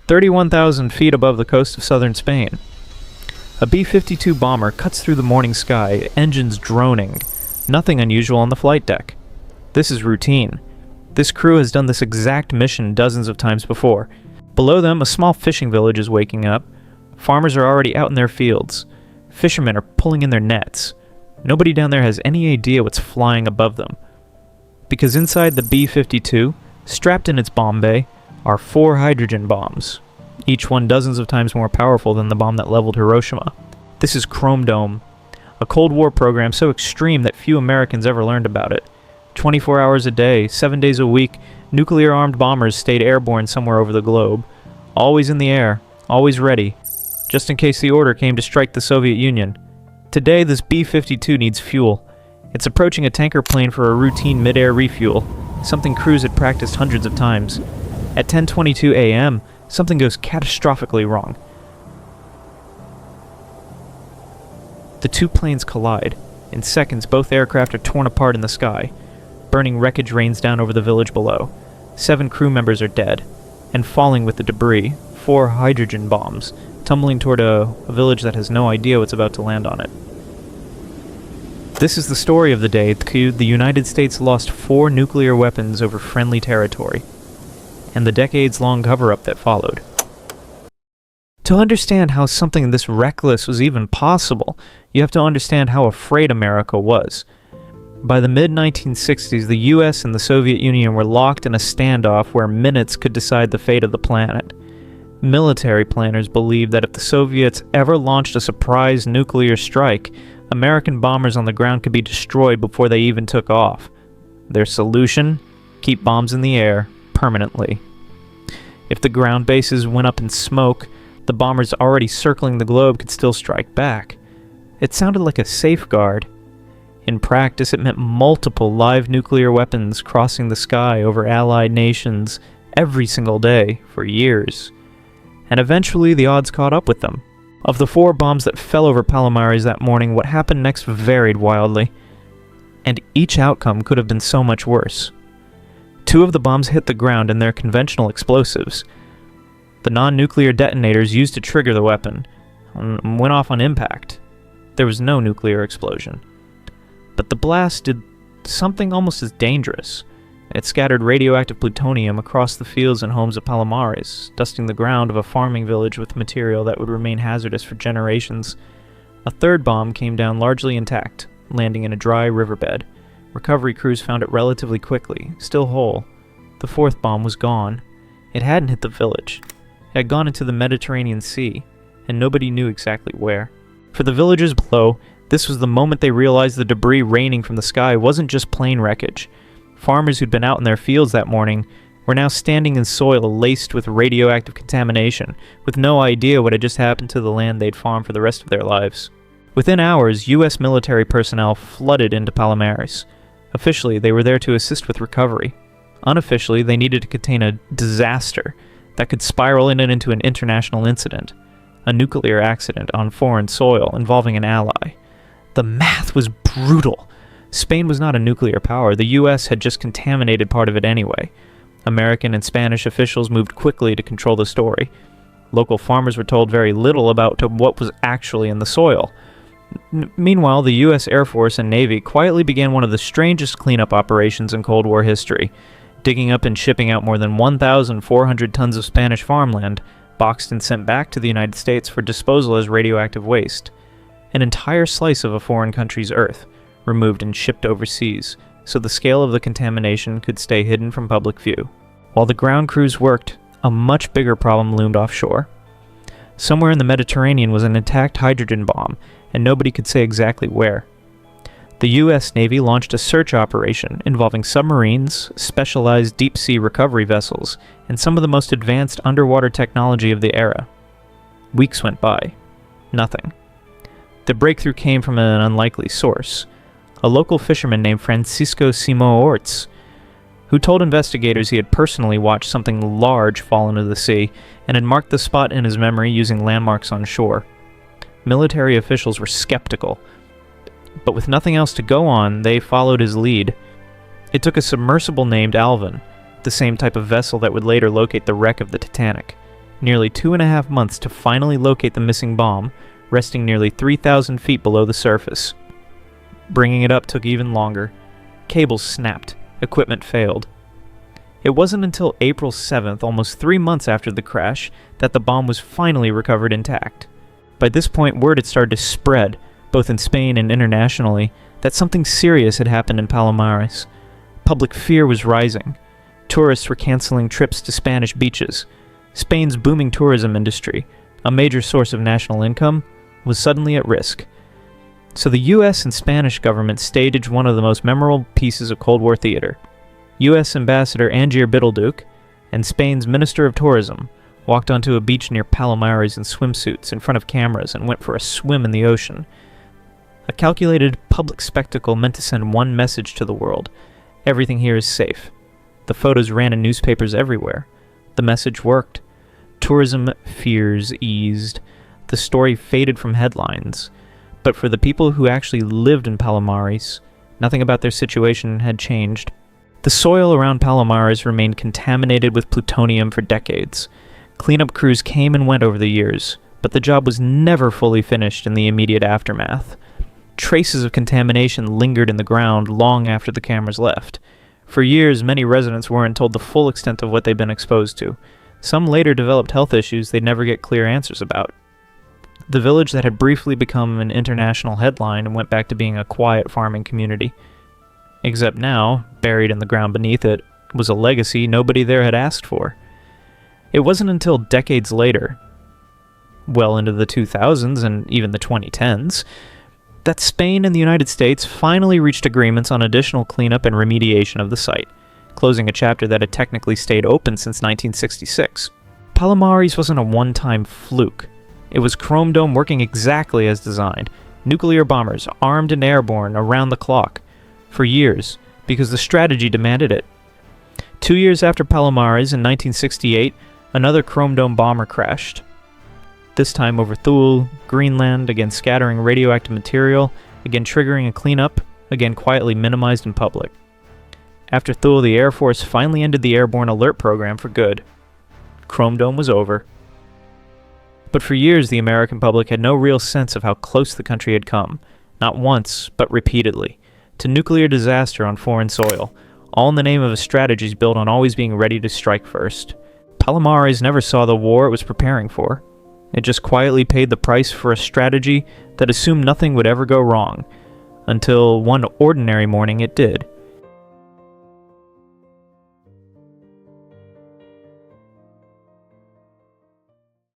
31,000 feet above the coast of southern Spain. A B-52 bomber cuts through the morning sky, engines droning. Nothing unusual on the flight deck. This is routine. This crew has done this exact mission dozens of times before. Below them, a small fishing village is waking up. Farmers are already out in their fields. Fishermen are pulling in their nets. Nobody down there has any idea what's flying above them. Because inside the B-52, strapped in its bomb bay, are 4 hydrogen bombs, each one dozens of times more powerful than the bomb that leveled Hiroshima. This is Chrome Dome, a Cold War program so extreme that few Americans ever learned about it. 24 hours a day, 7 days a week, nuclear-armed bombers stayed airborne somewhere over the globe. Always in the air, always ready, just in case the order came to strike the Soviet Union. Today, this B-52 needs fuel. It's approaching a tanker plane for a routine mid-air refuel, something crews had practiced hundreds of times. At 10:22 a.m., something goes catastrophically wrong. The two planes collide. In seconds, both aircraft are torn apart in the sky. Burning wreckage rains down over the village below. 7 crew members are dead. And falling with the debris, 4 hydrogen bombs, tumbling toward a village that has no idea what's about to land on it. This is the story of the day the United States lost 4 nuclear weapons over friendly territory, and the decades-long cover-up that followed. To understand how something this reckless was even possible, you have to understand how afraid America was. By the mid-1960s, the US and the Soviet Union were locked in a standoff where minutes could decide the fate of the planet. Military planners believed that if the Soviets ever launched a surprise nuclear strike, American bombers on the ground could be destroyed before they even took off. Their solution? Keep bombs in the air permanently. If the ground bases went up in smoke, the bombers already circling the globe could still strike back. It sounded like a safeguard. In practice, it meant multiple live nuclear weapons crossing the sky over Allied nations every single day for years. And eventually the odds caught up with them. Of the 4 bombs that fell over Palomares that morning, what happened next varied wildly. And each outcome could have been so much worse. 2 of the bombs hit the ground and they're conventional explosives. The non-nuclear detonators used to trigger the weapon went off on impact. There was no nuclear explosion. But the blast did something almost as dangerous. It scattered radioactive plutonium across the fields and homes of Palomares, dusting the ground of a farming village with material that would remain hazardous for generations. A 3rd bomb came down largely intact, landing in a dry riverbed. Recovery crews found it relatively quickly, still whole. The 4th bomb was gone. It hadn't hit the village. It had gone into the Mediterranean Sea, and nobody knew exactly where. For the villagers below, this was the moment they realized the debris raining from the sky wasn't just plain wreckage. Farmers who'd been out in their fields that morning were now standing in soil laced with radioactive contamination, with no idea what had just happened to the land they'd farmed for the rest of their lives. Within hours, U.S. military personnel flooded into Palomares. Officially, they were there to assist with recovery. Unofficially, they needed to contain a disaster that could spiral into an international incident, a nuclear accident on foreign soil involving an ally. The math was brutal. Spain was not a nuclear power. The U.S. had just contaminated part of it anyway. American and Spanish officials moved quickly to control the story. Local farmers were told very little about what was actually in the soil. Meanwhile, the U.S. Air Force and Navy quietly began one of the strangest cleanup operations in Cold War history, digging up and shipping out more than 1,400 tons of Spanish farmland, boxed and sent back to the United States for disposal as radioactive waste. An entire slice of a foreign country's earth, removed and shipped overseas, so the scale of the contamination could stay hidden from public view. While the ground crews worked, a much bigger problem loomed offshore. Somewhere in the Mediterranean was an intact hydrogen bomb, and nobody could say exactly where. The U.S. Navy launched a search operation involving submarines, specialized deep-sea recovery vessels, and some of the most advanced underwater technology of the era. Weeks went by. Nothing. The breakthrough came from an unlikely source. A local fisherman named Francisco Simo Orts, who told investigators he had personally watched something large fall into the sea and had marked the spot in his memory using landmarks on shore. Military officials were skeptical, but with nothing else to go on, they followed his lead. It took a submersible named Alvin, the same type of vessel that would later locate the wreck of the Titanic. nearly 2.5 months to finally locate the missing bomb, resting nearly 3,000 feet below the surface. Bringing it up took even longer. Cables snapped. Equipment failed. It wasn't until April 7th, almost 3 months after the crash, that the bomb was finally recovered intact. By this point, word had started to spread, both in Spain and internationally, that something serious had happened in Palomares. Public fear was rising. Tourists were canceling trips to Spanish beaches. Spain's booming tourism industry, a major source of national income, was suddenly at risk. So the US and Spanish governments staged one of the most memorable pieces of Cold War theater. US Ambassador Angier Biddleduke and Spain's Minister of Tourism walked onto a beach near Palomares in swimsuits in front of cameras and went for a swim in the ocean. A calculated public spectacle meant to send one message to the world: everything here is safe. The photos ran in newspapers everywhere. The message worked. Tourism fears eased. The story faded from headlines. But for the people who actually lived in Palomares, nothing about their situation had changed. The soil around Palomares remained contaminated with plutonium for decades. Cleanup crews came and went over the years, but the job was never fully finished in the immediate aftermath. Traces of contamination lingered in the ground long after the cameras left. For years, many residents weren't told the full extent of what they'd been exposed to. Some later developed health issues they'd never get clear answers about. The village that had briefly become an international headline went back to being a quiet farming community. Except now, buried in the ground beneath it, was a legacy nobody there had asked for. It wasn't until decades later, well into the 2000s and even the 2010s, that Spain and the United States finally reached agreements on additional cleanup and remediation of the site, closing a chapter that had technically stayed open since 1966. Palomares wasn't a one-time fluke. It was Chrome Dome working exactly as designed, nuclear bombers armed and airborne around the clock, for years, because the strategy demanded it. 2 years after Palomares, in 1968, another Chrome Dome bomber crashed. This time over Thule, Greenland, again scattering radioactive material, again triggering a cleanup, again quietly minimized in public. After Thule, the Air Force finally ended the airborne alert program for good. Chrome Dome was over. But for years, the American public had no real sense of how close the country had come, not once, but repeatedly, to nuclear disaster on foreign soil, all in the name of a strategy built on always being ready to strike first. Palomares never saw the war it was preparing for. It just quietly paid the price for a strategy that assumed nothing would ever go wrong, until one ordinary morning it did.